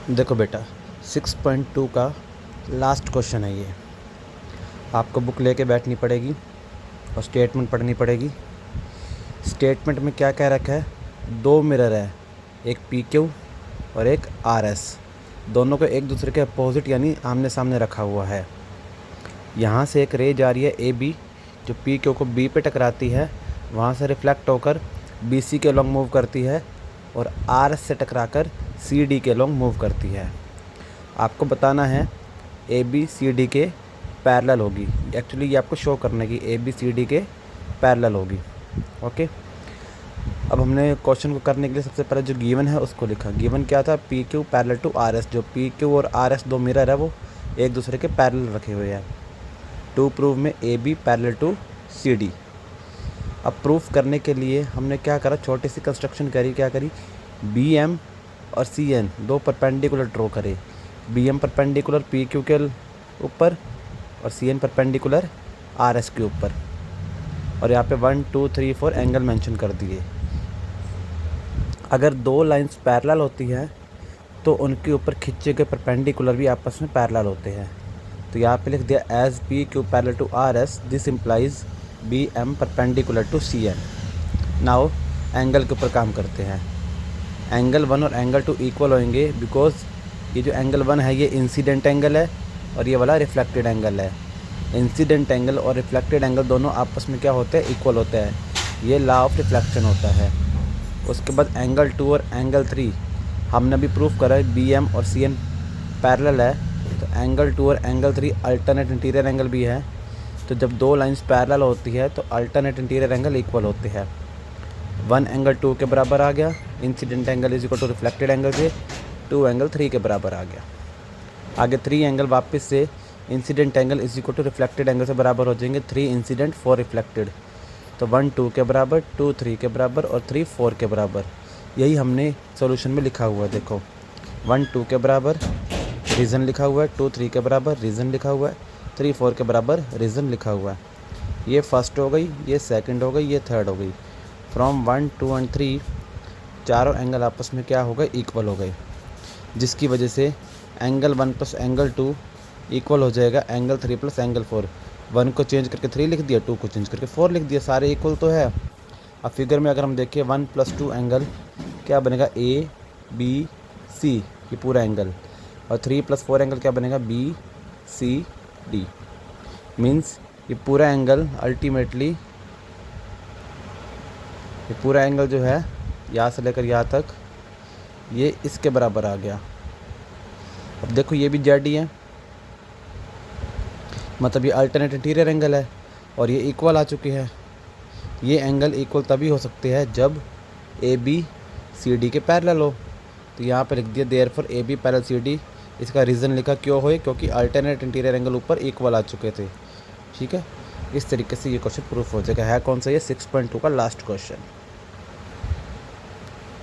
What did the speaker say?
देखो बेटा, 6.2 का लास्ट क्वेश्चन है ये। आपको बुक लेके बैठनी पड़ेगी और स्टेटमेंट पढ़नी पड़ेगी। स्टेटमेंट में क्या क्या रखा है? दो मिरर है, एक पी क्यू और एक आर एस। दोनों को एक दूसरे के अपोजिट यानी आमने सामने रखा हुआ है। यहाँ से एक रे जा रही है ए बी, जो पी क्यू को बी पे टकराती है, वहाँ से रिफ्लेक्ट होकर बी सी के लॉन्ग मूव करती है और आर एस से टकराकर सी डी के लॉन्ग मूव करती है। आपको बताना है ए बी सी डी के पैरेलल होगी। एक्चुअली ये आपको शो करने की ए बी सी डी के पैरेलल होगी। ओके, अब हमने क्वेश्चन को करने के लिए सबसे पहले जो गिवन है उसको लिखा। गिवन क्या था? P Q parallel to R S. जो पी क्यू और आर एस दो मिरर है वो एक दूसरे के पैरेलल रखे हुए हैं। टू प्रूव में A B parallel to C D. अब प्रूफ करने के लिए हमने क्या करा? छोटी सी कंस्ट्रक्शन करी। क्या करी? बी एम और सी एन दो परपेंडिकुलर ड्रॉ करे। B M perpendicular P Q के ऊपर और C N perpendicular R S के ऊपर। और यहाँ पे 1 2 3 4 एंगल मेंशन कर दिए। अगर दो लाइंस पैरेलल होती हैं तो उनके ऊपर खींचे गए परपेंडिकुलर भी आपस में पैरेलल होते हैं। तो यहाँ पे लिख दिया as P Q parallel to R S, this implies B M perpendicular to C N. Now angle के ऊपर काम करते हैं। एंगल 1 और एंगल 2 इक्वल होंगे बिकॉज ये जो एंगल 1 है ये इंसिडेंट एंगल है और ये वाला रिफ्लेक्टेड एंगल है। इंसिडेंट एंगल और रिफ्लेक्टेड एंगल दोनों आपस में क्या होते हैं? इक्वल होते हैं। ये लॉ ऑफ रिफ्लेक्शन होता है। उसके बाद एंगल 2 और एंगल 3 हमने भी प्रूफ करा है बी एम और सी एन पैरेलल है। तो एंगल 2 और एंगल 3 अल्टरनेट इंटीरियर एंगल भी है। तो जब दो लाइंस पैरेलल होती है तो अल्टरनेट इंटीरियर एंगल इक्वल होते हैं। 1 एंगल 2 के बराबर आ गया। Incident angle is equal to reflected angle से 2 एंगल 3 के बराबर आ गया। आगे 3 एंगल वापस से incident angle is equal to reflected angle से बराबर हो जाएंगे। 3 इंसिडेंट 4 रिफ्लेक्टेड। तो 1 2 के बराबर, 2 3 के बराबर और 3 4 के बराबर। यही हमने सॉल्यूशन में लिखा हुआ है। देखो 1 2 के बराबर रीज़न लिखा हुआ है, 2 3 के बराबर रीज़न लिखा हुआ है, 3 4 के बराबर रीज़न लिखा हुआ है। ये फर्स्ट हो गई, ये सेकंड हो गई, ये थर्ड हो गई। फ्रॉम 1 2 एंड 3 चारों एंगल आपस में क्या हो गए? इक्वल हो गए, जिसकी वजह से एंगल 1 प्लस एंगल 2 इक्वल हो जाएगा एंगल 3 प्लस एंगल 4। 1 को चेंज करके 3 लिख दिया, 2 को चेंज करके 4 लिख दिया, सारे इक्वल तो है। अब फिगर में अगर हम देखें 1 + 2 एंगल क्या बनेगा? ए बी सी, ये पूरा एंगल। और 3 + 4 एंगल क्या बनेगा? B C D. मीन्स ये पूरा एंगल अल्टीमेटली, ये पूरा एंगल जो है यहाँ से लेकर यहाँ तक ये इसके बराबर आ गया। अब देखो ये भी जेड ही है, मतलब ये अल्टरनेट इंटीरियर एंगल है और ये इक्वल आ चुके हैं। ये एंगल इक्वल तभी हो सकते हैं जब ए बी सी डी के पैरेलल हो। तो यहाँ पर लिख दिया therefore A B parallel C D. इसका रीज़न लिखा क्यों हो? क्योंकि अल्टरनेट इंटीरियर एंगल ऊपर इक्वल आ चुके थे। ठीक है, इस तरीके से ये क्वेश्चन प्रूफ हो जाएगा। है कौन सा? ये 6.2 का लास्ट क्वेश्चन।